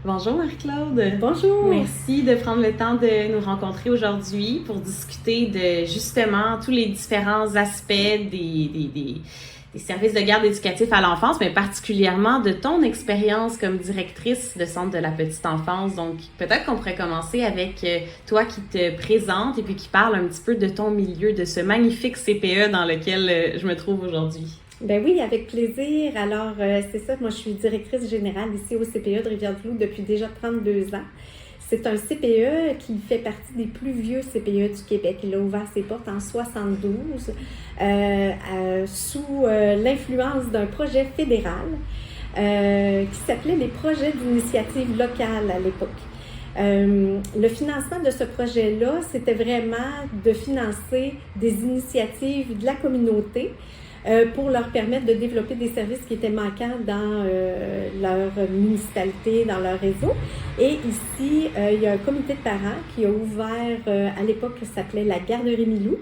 Bonjour Marie-Claude. Bonjour. Merci de prendre le temps de nous rencontrer aujourd'hui pour discuter de justement tous les différents aspects des services de garde éducatifs à l'enfance, mais particulièrement de ton expérience comme directrice de centre de la petite enfance. Donc, peut-être qu'on pourrait commencer avec toi qui te présente et puis qui parle un petit peu de ton milieu, de ce magnifique CPE dans lequel je me trouve aujourd'hui. Ben oui, avec plaisir. Alors, c'est ça, moi je suis directrice générale ici au CPE de Rivière-du-Loup depuis déjà 32 ans. C'est un CPE qui fait partie des plus vieux CPE du Québec. Il a ouvert ses portes en 72 sous l'influence d'un projet fédéral qui s'appelait les projets d'initiative locale à l'époque. Le financement de ce projet-là, c'était vraiment de financer des initiatives de la communauté pour leur permettre de développer des services qui étaient manquants dans leur municipalité, dans leur réseau. Et ici, il y a un comité de parents qui a ouvert, à l'époque, ça s'appelait la garderie Milou.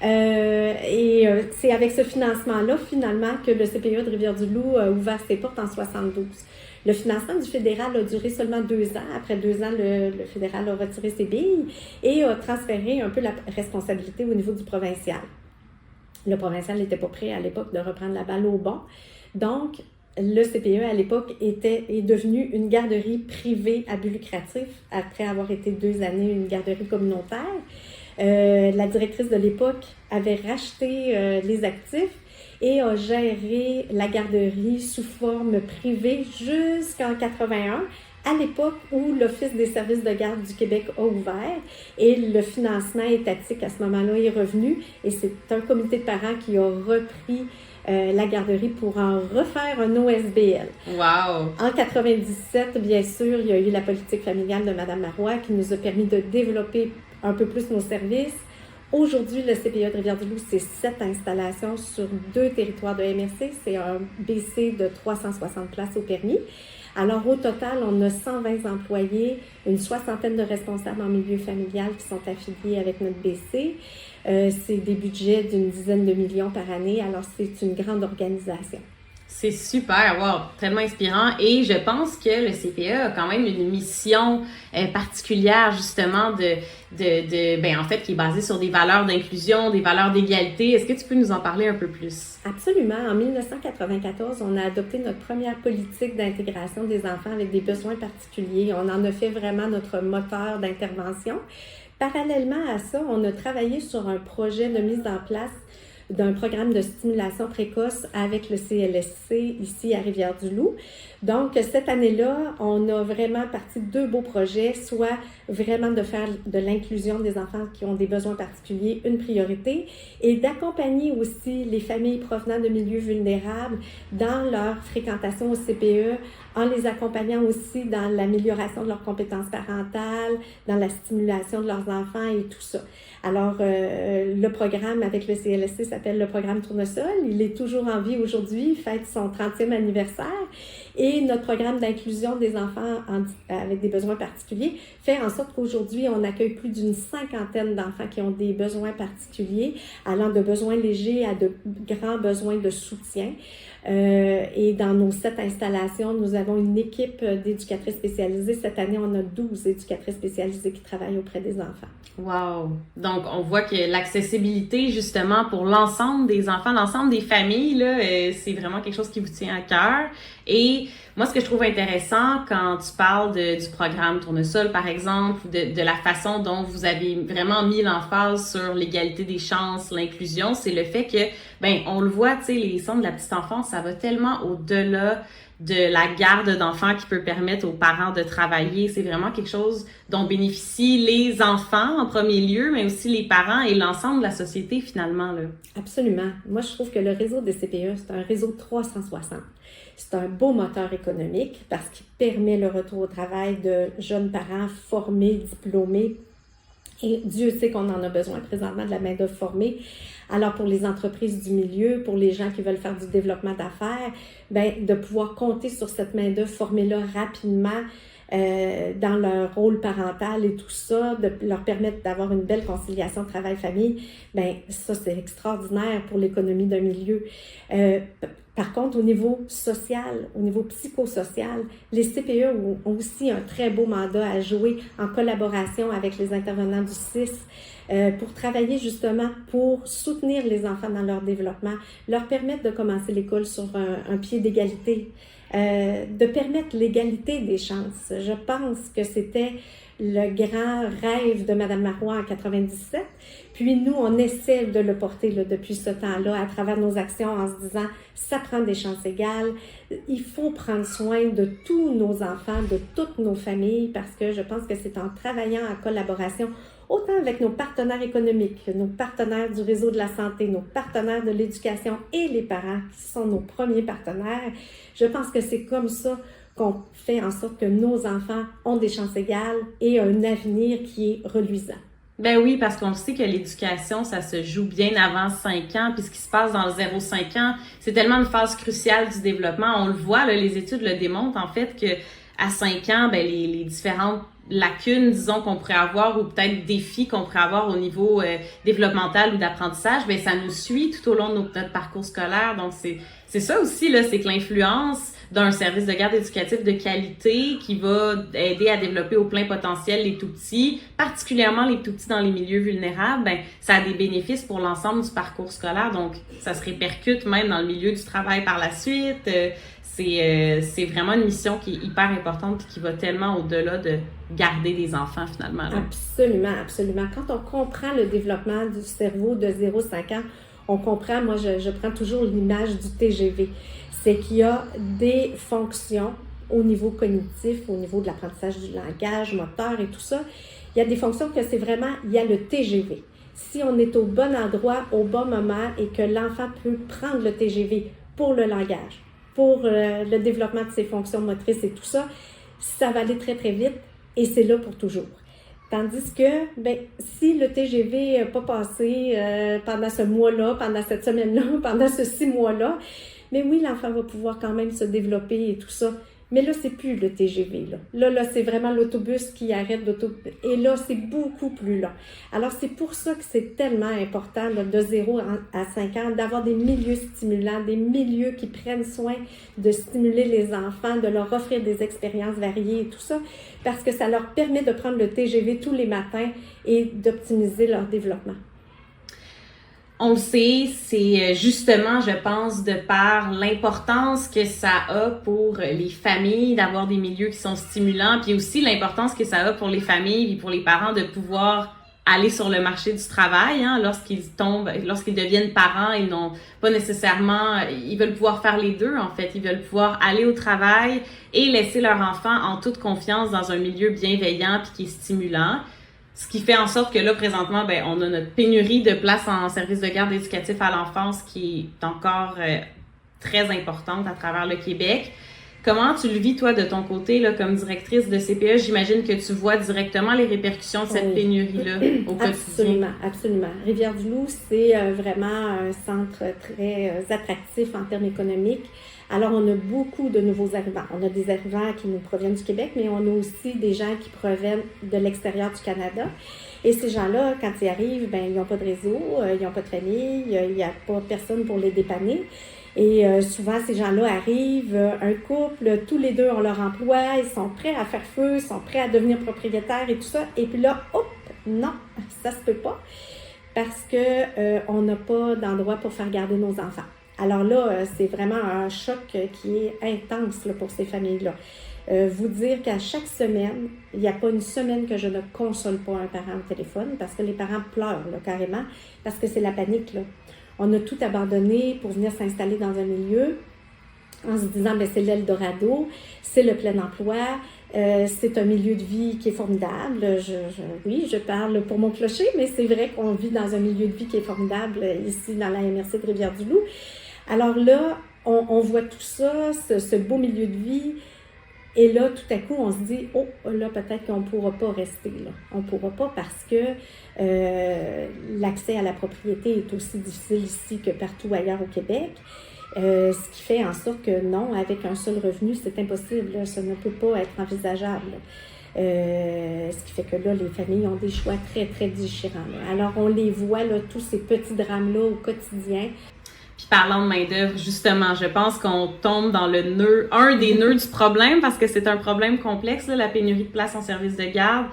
C'est avec ce financement-là, finalement, que le CPE de Rivière-du-Loup a ouvert ses portes en 72. Le financement du fédéral a duré seulement 2 ans. Après 2 ans, le fédéral a retiré ses billes et a transféré un peu la responsabilité au niveau du provincial. Le provincial n'était pas prêt à l'époque de reprendre la balle au bon. Donc, le CPE à l'époque est devenu une garderie privée à but lucratif après avoir été 2 années une garderie communautaire. La directrice de l'époque avait racheté les actifs et a géré la garderie sous forme privée jusqu'en 81, à l'époque où l'Office des services de garde du Québec a ouvert et le financement étatique à ce moment-là est revenu et c'est un comité de parents qui a repris la garderie pour en refaire un OSBL. Wow! En 97, bien sûr, il y a eu la politique familiale de Mme Marois qui nous a permis de développer un peu plus nos services. Aujourd'hui, le CPE de Rivière-du-Loup, c'est 7 installations sur 2 territoires de MRC. C'est un BC de 360 places au permis. Alors, au total, on a 120 employés, une soixantaine de responsables en milieu familial qui sont affiliés avec notre BC. C'est des budgets d'une dizaine de millions par année. Alors, c'est une grande organisation. C'est super, wow, tellement inspirant. Et je pense que le CPE a quand même une mission particulière, justement, en fait, qui est basée sur des valeurs d'inclusion, des valeurs d'égalité. Est-ce que tu peux nous en parler un peu plus? Absolument. En 1994, on a adopté notre première politique d'intégration des enfants avec des besoins particuliers. On en a fait vraiment notre moteur d'intervention. Parallèlement à ça, on a travaillé sur un projet de mise en place d'un programme de stimulation précoce avec le CLSC ici à Rivière-du-Loup. Donc, cette année-là, on a vraiment parti de 2 beaux projets, soit vraiment de faire de l'inclusion des enfants qui ont des besoins particuliers une priorité et d'accompagner aussi les familles provenant de milieux vulnérables dans leur fréquentation au CPE, en les accompagnant aussi dans l'amélioration de leurs compétences parentales, dans la stimulation de leurs enfants et tout ça. Alors, le programme avec le CLSC s'appelle le programme Tournesol. Il est toujours en vie aujourd'hui, il fête son 30e anniversaire. Et notre programme d'inclusion des enfants avec des besoins particuliers fait en sorte qu'aujourd'hui, on accueille plus d'une 50aine d'enfants qui ont des besoins particuliers, allant de besoins légers à de grands besoins de soutien. Et dans nos 7 installations, nous avons une équipe d'éducatrices spécialisées. Cette année, on a 12 éducatrices spécialisées qui travaillent auprès des enfants. Wow! Donc, on voit que l'accessibilité, justement, pour l'ensemble des enfants, l'ensemble des familles, là, c'est vraiment quelque chose qui vous tient à cœur. Et moi, ce que je trouve intéressant quand tu parles du programme Tournesol, par exemple, de la façon dont vous avez vraiment mis l'emphase sur l'égalité des chances, l'inclusion, c'est le fait que, on le voit, tu sais, les centres de la petite enfance, ça va tellement au-delà de la garde d'enfants qui peut permettre aux parents de travailler. C'est vraiment quelque chose dont bénéficient les enfants en premier lieu, mais aussi les parents et l'ensemble de la société finalement, là. Absolument. Moi, je trouve que le réseau des CPE, c'est un réseau 360. C'est un beau moteur économique parce qu'il permet le retour au travail de jeunes parents formés, diplômés. Et Dieu sait qu'on en a besoin présentement de la main-d'œuvre formée. Alors, pour les entreprises du milieu, pour les gens qui veulent faire du développement d'affaires, de pouvoir compter sur cette main-d'œuvre formée-là rapidement dans leur rôle parental et tout ça, de leur permettre d'avoir une belle conciliation travail-famille, ben ça, c'est extraordinaire pour l'économie d'un milieu. Par contre, au niveau social, au niveau psychosocial, les CPE ont aussi un très beau mandat à jouer en collaboration avec les intervenants du CIS pour travailler justement pour soutenir les enfants dans leur développement, leur permettre de commencer l'école sur un pied d'égalité, de permettre l'égalité des chances. Je pense que c'était le grand rêve de Mme Marois en 97. Puis nous, on essaie de le porter là, depuis ce temps-là à travers nos actions en se disant « ça prend des chances égales ». Il faut prendre soin de tous nos enfants, de toutes nos familles parce que je pense que c'est en travaillant en collaboration autant avec nos partenaires économiques, nos partenaires du réseau de la santé, nos partenaires de l'éducation et les parents qui sont nos premiers partenaires. Je pense que c'est comme ça qu'on fait en sorte que nos enfants ont des chances égales et un avenir qui est reluisant. Ben oui, parce qu'on sait que l'éducation, ça se joue bien avant 5 ans, puis ce qui se passe dans le 0-5 ans, c'est tellement une phase cruciale du développement. On le voit, là, les études le démontrent, en fait, que à 5 ans, ben les différentes lacunes, disons, qu'on pourrait avoir ou peut-être défis qu'on pourrait avoir au niveau développemental ou d'apprentissage, ben ça nous suit tout au long de notre parcours scolaire. Donc, c'est ça aussi, là, c'est que l'influence d'un service de garde éducatif de qualité qui va aider à développer au plein potentiel les tout-petits, particulièrement les tout-petits dans les milieux vulnérables, ben ça a des bénéfices pour l'ensemble du parcours scolaire. Donc, ça se répercute même dans le milieu du travail par la suite. C'est vraiment une mission qui est hyper importante et qui va tellement au-delà de garder des enfants, finalement. Là. Absolument, absolument. Quand on comprend le développement du cerveau de 0-5 ans, on comprend, moi, je prends toujours l'image du TGV. C'est qu'il y a des fonctions au niveau cognitif, au niveau de l'apprentissage du langage, moteur et tout ça. Il y a des fonctions que c'est vraiment, il y a le TGV. Si on est au bon endroit, au bon moment et que l'enfant peut prendre le TGV pour le langage, pour le développement de ses fonctions motrices et tout ça, ça va aller très, très vite et c'est là pour toujours. Tandis que, ben, si le TGV n'a pas passé pendant ce mois-là, pendant cette semaine-là, pendant ce 6 mois-là, mais oui, l'enfant va pouvoir quand même se développer et tout ça. Mais là, c'est plus le TGV. Là, c'est vraiment l'autobus qui arrête d'autobus. Et là, c'est beaucoup plus long. Alors, c'est pour ça que c'est tellement important, là, de 0 à 5 ans, d'avoir des milieux stimulants, des milieux qui prennent soin de stimuler les enfants, de leur offrir des expériences variées et tout ça, parce que ça leur permet de prendre le TGV tous les matins et d'optimiser leur développement. On le sait, c'est justement, je pense, de par l'importance que ça a pour les familles d'avoir des milieux qui sont stimulants, puis aussi l'importance que ça a pour les familles et pour les parents de pouvoir aller sur le marché du travail, hein, lorsqu'ils deviennent parents, ils n'ont pas nécessairement, ils veulent pouvoir faire les deux, en fait. Ils veulent pouvoir aller au travail et laisser leur enfant en toute confiance dans un milieu bienveillant puis qui est stimulant. Ce qui fait en sorte que là, présentement, ben, on a notre pénurie de places en service de garde éducatif à l'enfance qui est encore très importante à travers le Québec. Comment tu le vis, toi, de ton côté, là, comme directrice de CPE? J'imagine que tu vois directement les répercussions de cette pénurie-là au quotidien. Absolument, absolument. Rivière-du-Loup, c'est vraiment un centre très attractif en termes économiques. Alors, on a beaucoup de nouveaux arrivants. On a des arrivants qui nous proviennent du Québec, mais on a aussi des gens qui proviennent de l'extérieur du Canada. Et ces gens-là, quand ils arrivent, ben, ils n'ont pas de réseau, ils n'ont pas de famille, il n'y a pas personne pour les dépanner. Et souvent, ces gens-là arrivent, un couple, tous les deux ont leur emploi, ils sont prêts à faire feu, ils sont prêts à devenir propriétaires et tout ça. Et puis là, hop, non, ça se peut pas parce que on n'a pas d'endroit pour faire garder nos enfants. Alors là, c'est vraiment un choc qui est intense là, pour ces familles-là. Vous dire qu'à chaque semaine, il n'y a pas une semaine que je ne console pas un parent au téléphone parce que les parents pleurent là, carrément, parce que c'est la panique, là. On a tout abandonné pour venir s'installer dans un milieu en se disant, bien, c'est l'Eldorado, c'est le plein emploi, c'est un milieu de vie qui est formidable. Oui, je parle pour mon clocher, mais c'est vrai qu'on vit dans un milieu de vie qui est formidable ici dans la MRC de Rivière-du-Loup. Alors là, on voit tout ça, ce beau milieu de vie, et là, tout à coup, on se dit, oh, là, peut-être qu'on ne pourra pas rester là. On ne pourra pas parce que l'accès à la propriété est aussi difficile ici que partout ailleurs au Québec. Ce qui fait en sorte que non, avec un seul revenu, c'est impossible. Là, ça ne peut pas être envisageable. Ce qui fait que là, les familles ont des choix très, très différents. Là. Alors, on les voit, là, tous ces petits drames-là au quotidien. Puis parlant de main-d'œuvre, justement, je pense qu'on tombe dans le nœud, un des nœuds du problème, parce que c'est un problème complexe, là, la pénurie de place en service de garde.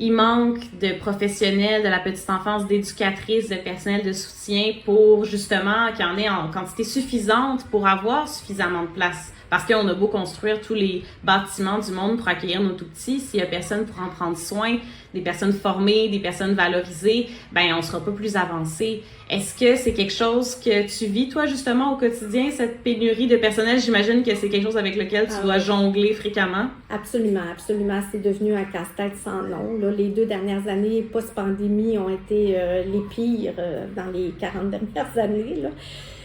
Il manque de professionnels de la petite enfance, d'éducatrices, de personnel de soutien pour justement qu'il y en ait en quantité suffisante pour avoir suffisamment de place. Parce qu'on a beau construire tous les bâtiments du monde pour accueillir nos tout-petits, s'il y a personne pour en prendre soin, des personnes formées, des personnes valorisées, ben on sera pas plus avancé. Est-ce que c'est quelque chose que tu vis, toi, justement, au quotidien, cette pénurie de personnel? J'imagine que c'est quelque chose avec lequel tu dois jongler fréquemment. Absolument, absolument. C'est devenu un casse-tête sans nom. Là, les 2 dernières années post-pandémie ont été les pires dans les 40 dernières années, là.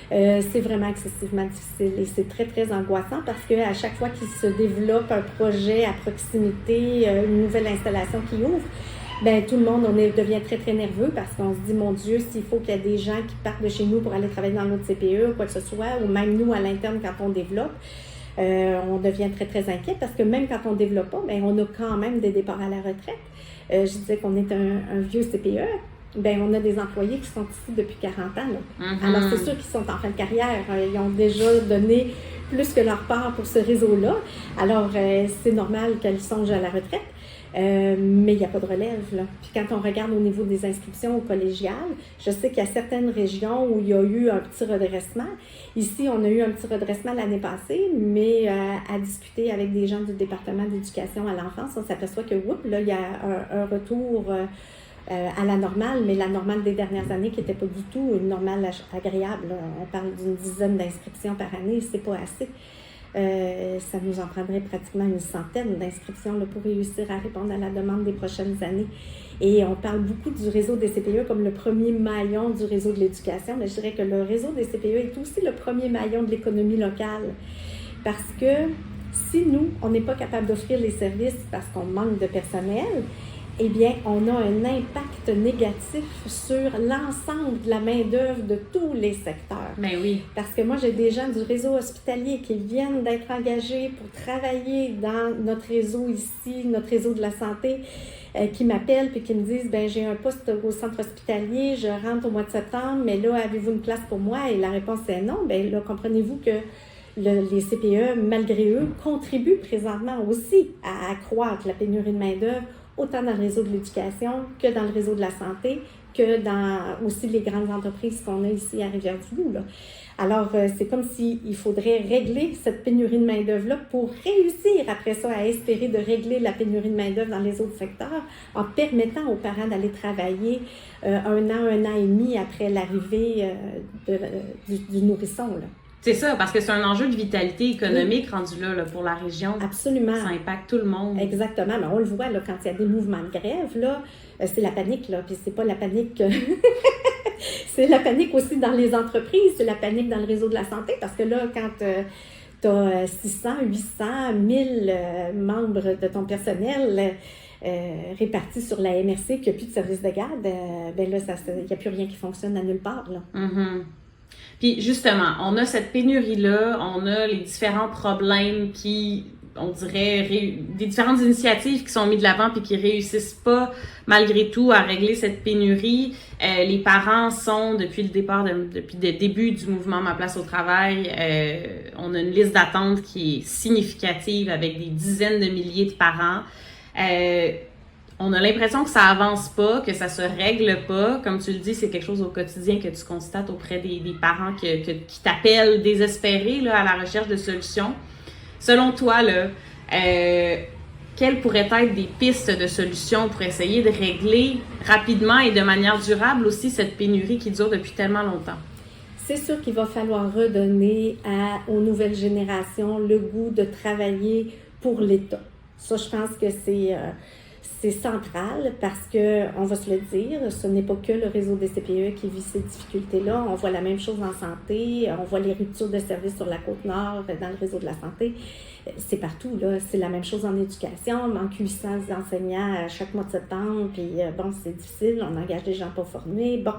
C'est vraiment excessivement difficile et c'est très, très angoissant parce qu'à chaque fois qu'il se développe un projet à proximité, une nouvelle installation qui ouvre, ben tout le monde devient très, très nerveux parce qu'on se dit, mon Dieu, s'il faut qu'il y ait des gens qui partent de chez nous pour aller travailler dans l'autre CPE ou quoi que ce soit, ou même nous à l'interne quand on développe, on devient très, très inquiet parce que même quand on ne développe pas, ben on a quand même des départs à la retraite. Je disais qu'on est un vieux CPE. Ben on a des employés qui sont ici depuis 40 ans. Là. Mm-hmm. Alors, c'est sûr qu'ils sont en fin de carrière. Ils ont déjà donné plus que leur part pour ce réseau-là. Alors, c'est normal qu'ils songent à la retraite. Mais il n'y a pas de relève. Là. Puis quand on regarde au niveau des inscriptions au collégial, je sais qu'il y a certaines régions où il y a eu un petit redressement. Ici, on a eu un petit redressement l'année passée, mais à discuter avec des gens du département d'éducation à l'enfance, on s'aperçoit que, là, il y a un retour... à la normale, mais la normale des dernières années qui n'était pas du tout une normale agréable. Là. On parle d'une dizaine d'inscriptions par année, c'est pas assez. Ça nous en prendrait pratiquement une centaine d'inscriptions là, pour réussir à répondre à la demande des prochaines années. Et on parle beaucoup du réseau des CPE comme le premier maillon du réseau de l'éducation, mais je dirais que le réseau des CPE est aussi le premier maillon de l'économie locale. Parce que si nous, on n'est pas capable d'offrir les services parce qu'on manque de personnel, eh bien, on a un impact négatif sur l'ensemble de la main-d'œuvre de tous les secteurs. Mais oui. Parce que moi, j'ai des gens du réseau hospitalier qui viennent d'être engagés pour travailler dans notre réseau ici, notre réseau de la santé, qui m'appellent puis qui me disent, ben j'ai un poste au centre hospitalier, je rentre au mois de septembre, mais là, avez-vous une place pour moi? Et la réponse est non. Ben là, comprenez-vous que les CPE, malgré eux, contribuent présentement aussi à accroître la pénurie de main-d'œuvre autant dans le réseau de l'éducation que dans le réseau de la santé, que dans aussi les grandes entreprises qu'on a ici à Rivière-du-Loup. Là. Alors, c'est comme s'il faudrait régler cette pénurie de main-d'œuvre-là pour réussir après ça à espérer de régler la pénurie de main-d'œuvre dans les autres secteurs en permettant aux parents d'aller travailler un an et demi après l'arrivée du nourrisson. Là. C'est ça, parce que c'est un enjeu de vitalité économique rendu là pour la région. Absolument. Ça impacte tout le monde. Exactement. Mais on le voit là, quand il y a des mouvements de grève, là, c'est la panique, là. Puis c'est pas la panique... c'est la panique aussi dans les entreprises, c'est la panique dans le réseau de la santé, parce que là, quand tu as 600, 800, 1000 membres de ton personnel... répartis sur la MRC, qu'il n'y a plus de service de garde, ben là, il n'y a plus rien qui fonctionne à nulle part, là. Mm-hmm. Puis justement, on a cette pénurie-là, on a les différents problèmes qui, on dirait, des différentes initiatives qui sont mises de l'avant puis qui réussissent pas malgré tout à régler cette pénurie. Les parents sont, depuis le début du mouvement Ma Place au Travail, on a une liste d'attente qui est significative avec des dizaines de milliers de parents. On a l'impression que ça avance pas, que ça se règle pas. Comme tu le dis, c'est quelque chose au quotidien que tu constates auprès des parents qui t'appellent désespérés là, à la recherche de solutions. Selon toi, là, quelles pourraient être des pistes de solutions pour essayer de régler rapidement et de manière durable aussi cette pénurie qui dure depuis tellement longtemps? C'est sûr qu'il va falloir redonner aux nouvelles générations le goût de travailler pour l'État. Ça, je pense que c'est central parce que, on va se le dire, ce n'est pas que le réseau des CPE qui vit ces difficultés-là. On voit la même chose en santé, on voit les ruptures de services sur la Côte-Nord, dans le réseau de la santé. C'est partout, là. C'est la même chose en éducation. On manque 800 enseignants à chaque mois de septembre, puis bon, c'est difficile, on engage des gens pas formés. Bon,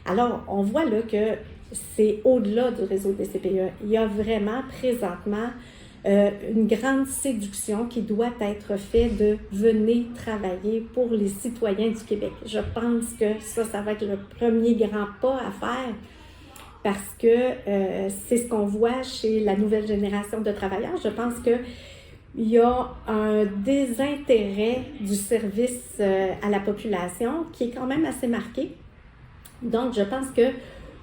alors, on voit là que c'est au-delà du réseau des CPE. Il y a vraiment présentement une grande séduction qui doit être faite de venir travailler pour les citoyens du Québec. Je pense que ça va être le premier grand pas à faire parce que c'est ce qu'on voit chez la nouvelle génération de travailleurs. Je pense qu'il y a un désintérêt du service à la population qui est quand même assez marqué. Donc, je pense que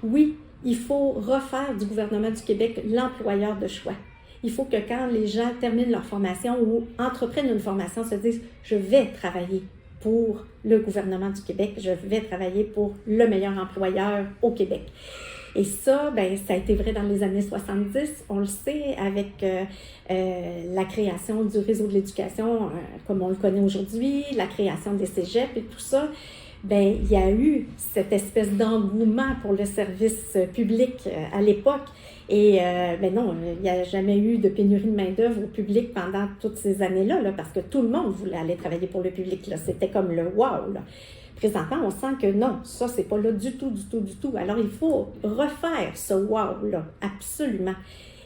oui, il faut refaire du gouvernement du Québec l'employeur de choix. Il faut que quand les gens terminent leur formation ou entreprennent une formation, se disent « je vais travailler pour le gouvernement du Québec, je vais travailler pour le meilleur employeur au Québec ». Et ça, ça a été vrai dans les années 70. On le sait avec la création du réseau de l'éducation comme on le connaît aujourd'hui, la création des cégeps et tout ça. Il y a eu cette espèce d'engouement pour le service public à l'époque. Et non, il n'y a jamais eu de pénurie de main-d'œuvre au public pendant toutes ces années-là, parce que tout le monde voulait aller travailler pour le public. Là. C'était comme le wow. Là. Présentement, on sent que non, ça, c'est pas là du tout. Alors, il faut refaire ce wow-là, absolument.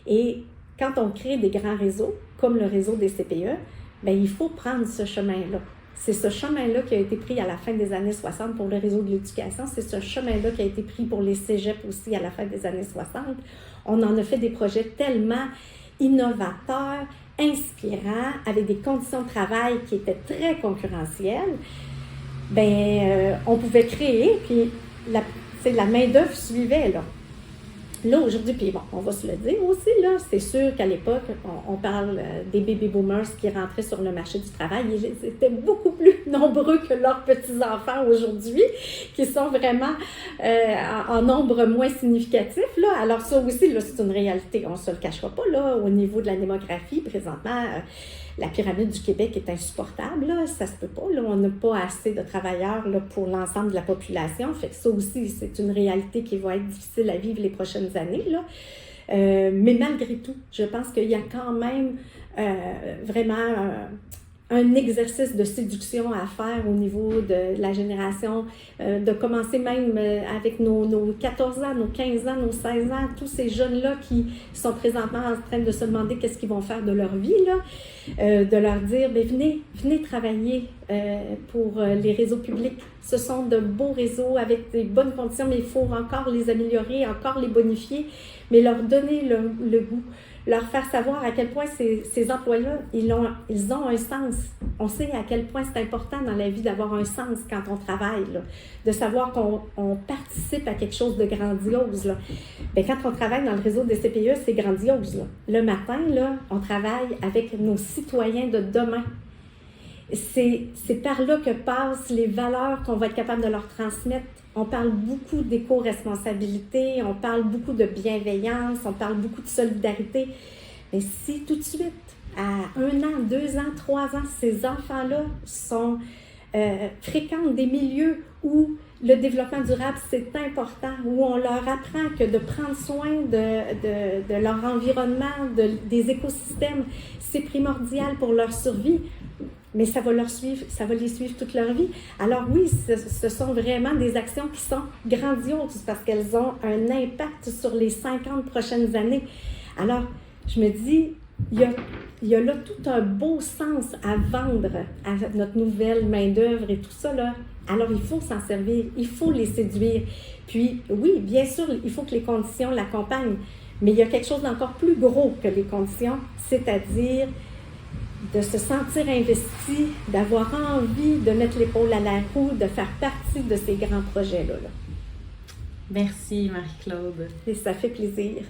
Et quand on crée des grands réseaux, comme le réseau des CPE, il faut prendre ce chemin-là. C'est ce chemin-là qui a été pris à la fin des années 60 pour le réseau de l'éducation. C'est ce chemin-là qui a été pris pour les cégeps aussi à la fin des années 60. On en a fait des projets tellement innovateurs, inspirants, avec des conditions de travail qui étaient très concurrentielles. On pouvait créer, puis la main-d'œuvre suivait, là. Là, aujourd'hui, puis bon, on va se le dire aussi, là, c'est sûr qu'à l'époque, on parle des baby boomers qui rentraient sur le marché du travail. Ils étaient beaucoup plus nombreux que leurs petits-enfants aujourd'hui, qui sont vraiment en nombre moins significatif, là. Alors ça aussi, là, c'est une réalité. On ne se le cachera pas, là, au niveau de la démographie, présentement, la pyramide du Québec est insupportable, là, ça se peut pas, là, on n'a pas assez de travailleurs là, pour l'ensemble de la population, fait que ça aussi, c'est une réalité qui va être difficile à vivre les prochaines années, là. Mais malgré tout, je pense qu'il y a quand même vraiment un exercice de séduction à faire au niveau de la génération, de commencer même avec nos 14 ans, nos 15 ans, nos 16 ans, tous ces jeunes-là qui sont présentement en train de se demander qu'est-ce qu'ils vont faire de leur vie, là, de leur dire, venez travailler pour les réseaux publics. Ce sont de beaux réseaux avec des bonnes conditions, mais il faut encore les améliorer, encore les bonifier, mais leur donner le goût. Leur faire savoir à quel point ces emplois-là, ils ont un sens. On sait à quel point c'est important dans la vie d'avoir un sens quand on travaille, là, de savoir qu'on participe à quelque chose de grandiose. Là. Quand on travaille dans le réseau des CPE, c'est grandiose. Là. Le matin, là, on travaille avec nos citoyens de demain. C'est par là que passent les valeurs qu'on va être capable de leur transmettre. On parle beaucoup d'éco-responsabilité, on parle beaucoup de bienveillance, on parle beaucoup de solidarité. Mais si tout de suite, à 1 an, 2 ans, 3 ans, ces enfants-là fréquentent des milieux où le développement durable, c'est important, où on leur apprend que de prendre soin de leur environnement, des écosystèmes, c'est primordial pour leur survie. Mais ça va les suivre toute leur vie. Alors oui, ce sont vraiment des actions qui sont grandioses parce qu'elles ont un impact sur les 50 prochaines années. Alors, je me dis, il y a là tout un beau sens à vendre à notre nouvelle main-d'œuvre et tout ça, là. Alors, il faut s'en servir, il faut les séduire. Puis, oui, bien sûr, il faut que les conditions l'accompagnent, mais il y a quelque chose d'encore plus gros que les conditions, c'est-à-dire de se sentir investi, d'avoir envie de mettre l'épaule à la roue, de faire partie de ces grands projets-là. Merci Marie-Claude. Et ça fait plaisir.